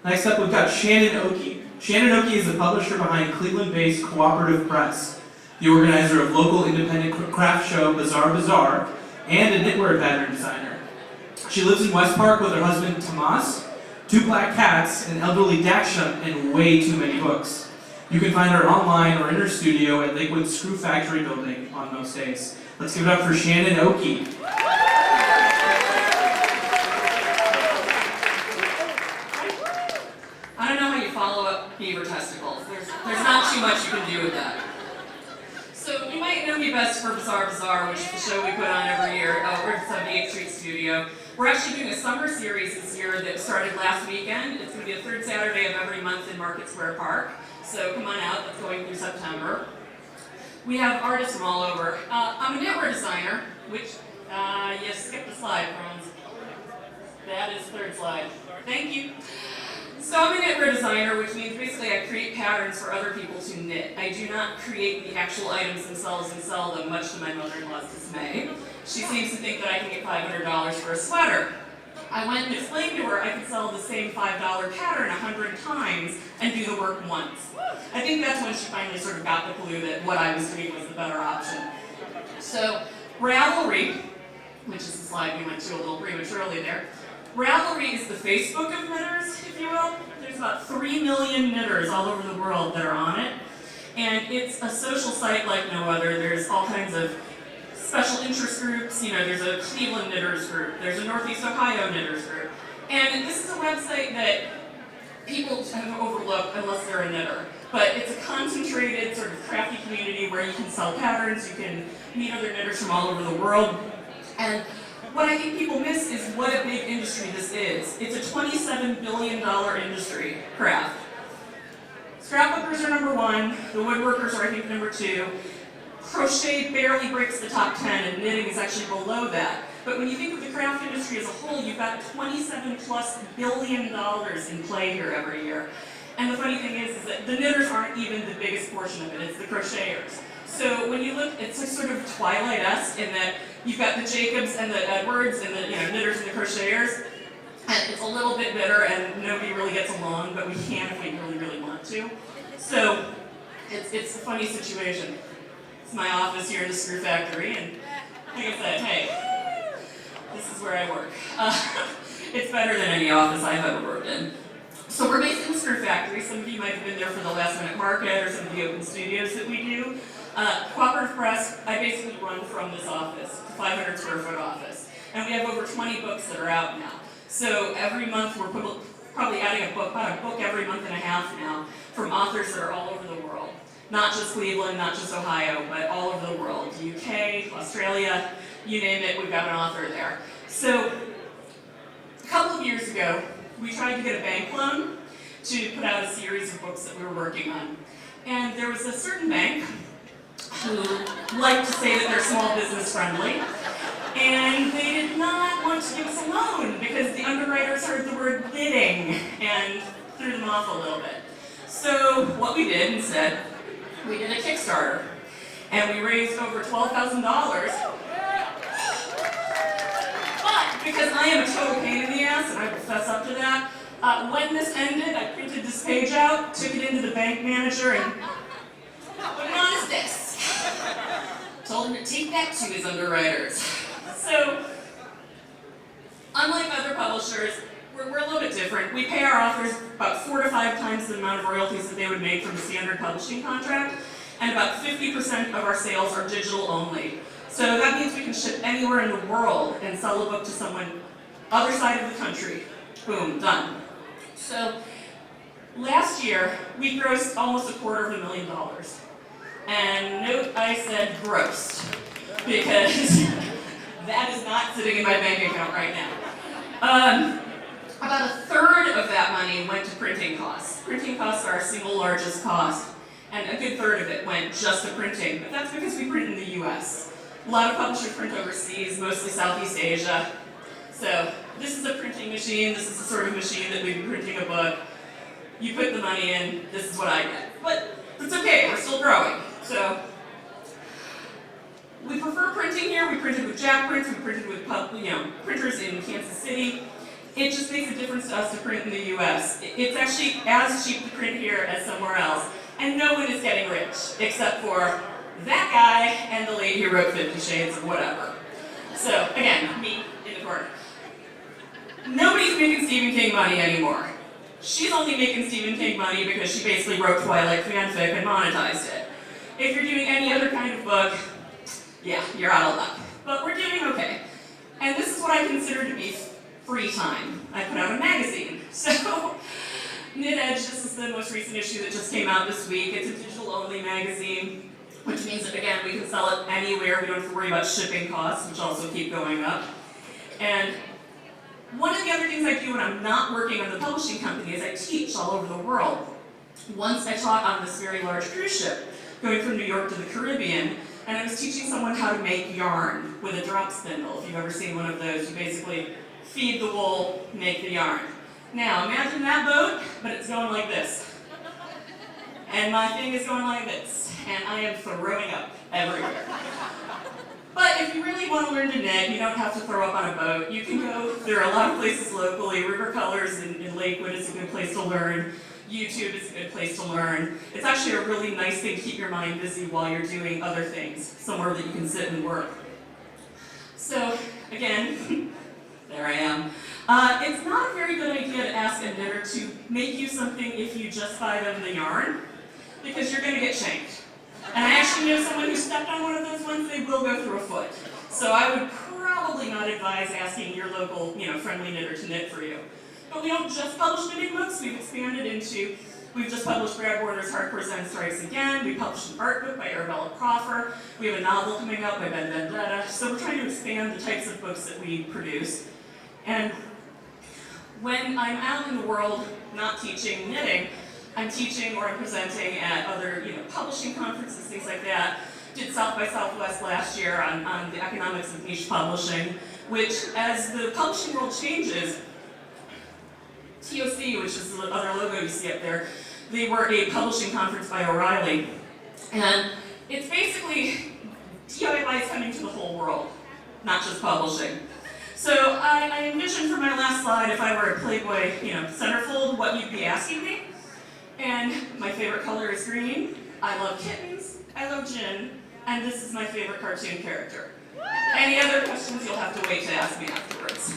Next up, we've got Shannon Okey. Shannon Okey is the publisher behind Cleveland-based Cooperative Press, the organizer of local independent craft show Bazaar Bazaar, and a knitwear pattern designer. She lives in West Park with her husband Tomas, 2 black cats, an elderly Daksha, and way too many books. You can find her online or in her studio at Lakewood Screw Factory building on most days. Let's give it up for Shannon Okey. I don't know how you follow up beaver testicles. There's not too much you can do with that. So you might know me best for Bazaar Bazaar, which is the show we put on every year over at 78th Street Studio. We're actually doing a summer series this year that started last weekend. It's going to be the 3rd Saturday of every month in Market Square Park. So come on out, that's going through September. We have artists from all over. I'm a knitwear designer, which, you skipped the slide, Franz. That is 3rd slide. Thank you. So I'm a knitwear designer, which means basically I create patterns for other people to knit. I do not create the actual items themselves and sell them, much to my mother-in-law's dismay. She seems to think that I can get $500 for a sweater. I went and explained to her I could sell the same $5 pattern 100 times and do the work once. I think that's when she finally sort of got the clue that what I was doing was the better option. So Ravelry, which is the slide we went to a little prematurely there, Ravelry is the Facebook of knitters, if you will. There's about 3 million knitters all over the world that are on it. And it's a social site like no other. There's all kinds of special interest groups. You know, there's a Cleveland knitters group. There's a Northeast Ohio knitters group. And this is a website that people have overlooked unless they're a knitter. But it's a concentrated sort of crafty community where you can sell patterns, you can meet other knitters from all over the world. And what I think people miss is what a big industry this is. It's a $27 billion industry, craft. Scrapbookers are number 1, the woodworkers are I think number 2. Crochet barely breaks the top 10 and knitting is actually below that. But when you think of the craft industry as a whole, you've got $27+ billion in play here every year. And the funny thing is that the knitters aren't even the biggest portion of it, it's the crocheters. So when you look, it's a sort of Twilight-esque in that you've got the Jacobs and the Edwards and the knitters and the crocheters, and it's a little bit bitter and nobody really gets along, but we can if we really, really want to. So it's a funny situation. It's my office here in the Screw Factory, and like I said, hey, this is where I work. It's better than any office I've ever worked in. So we're based in the Screw Factory. Some of you might have been there for the Last Minute Market or some of the open studios that we do. Cooperative Press, I basically run from this office, it's a 500 square foot office. And we have over 20 books that are out now. So every month we're probably adding about a book every month and a half now from authors that are all over the world. Not just Cleveland, not just Ohio, but all over the world. UK, Australia, you name it, we've got an author there. So a couple of years ago, we tried to get a bank loan to put out a series of books that we were working on. And there was a certain bank who like to say that they're small business friendly, and they did not want to give us a loan because the underwriters heard the word bidding and threw them off a little bit. So what we did instead, we did a Kickstarter, and we raised over $12,000. But because I am a total pain in the ass, and I will fess up to that, when this ended, I printed this page out, took it into the bank manager, and what an honest this. Told him to take that to his underwriters. So, unlike other publishers, we're a little bit different. We pay our authors about 4 to 5 times the amount of royalties that they would make from a standard publishing contract, and about 50% of our sales are digital only. So that means we can ship anywhere in the world and sell a book to someone other side of the country. Boom, done. So, last year, we grossed almost $250,000. And note I said grossed, because that is not sitting in my bank account right now. About a third of that money went to printing costs. Printing costs are our single largest cost, and a good third of it went just to printing, but that's because we print in the US. A lot of publishers print overseas, mostly Southeast Asia. So this is a printing machine, this is the sort of machine that we'd be printing a book. You put the money in, this is what I get. But it's okay, we're still growing. So we prefer printing here. We printed with Jack Prints, we printed with printers in Kansas City. it just makes a difference to us to print in the US. It's actually as cheap to print here as somewhere else, and no one is getting rich, except for that guy and the lady who wrote 50 Shades of whatever. So, again, me in the corner. Nobody's making Stephen King money anymore. She's only making Stephen King money because she basically wrote Twilight fanfic and monetized it. If you're doing any other kind of book, yeah, you're out of luck. But we're doing okay. And this is what I consider to be free time. I put out a magazine. So, Knit Edge, this is the most recent issue that just came out this week. It's a digital-only magazine, which means that, again, we can sell it anywhere. We don't have to worry about shipping costs, which also keep going up. And one of the other things I do when I'm not working on the publishing company is I teach all over the world. Once I taught on this very large cruise ship, going from New York to the Caribbean, and I was teaching someone how to make yarn with a drop spindle. If you've ever seen one of those, you basically feed the wool, make the yarn. Now, imagine that boat, but it's going like this. And my thing is going like this, and I am throwing up everywhere. But if you really want to learn to knit, you don't have to throw up on a boat. You can go, there are a lot of places locally. River Colors in Lakewood is a good place to learn. YouTube is a good place to learn. It's actually a really nice thing to keep your mind busy while you're doing other things, somewhere that you can sit and work. So, again, there I am. It's not a very good idea to ask a knitter to make you something if you just buy them the yarn, because you're going to get shanked. And I actually know someone who stepped on one of those ones, they will go through a foot. So I would probably not advise asking your local, friendly knitter to knit for you. But we don't just publish knitting books, we've expanded into, we've just published Brad Warner's Hardcore Zen Strikes Again, we published an art book by Arabella Crawford, we have a novel coming out by Ben Vendetta, so we're trying to expand the types of books that we produce. And when I'm out in the world not teaching knitting, I'm teaching or I'm presenting at other publishing conferences, things like that. Did South by Southwest last year on the economics of niche publishing, which as the publishing world changes, TOC, which is the other logo you see up there, they were a publishing conference by O'Reilly. And it's basically DIY is coming to the whole world, not just publishing. So I envisioned for my last slide, if I were a Playboy centerfold, what you'd be asking me. And my favorite color is green. I love kittens, I love gin, and this is my favorite cartoon character. Any other questions you'll have to wait to ask me afterwards.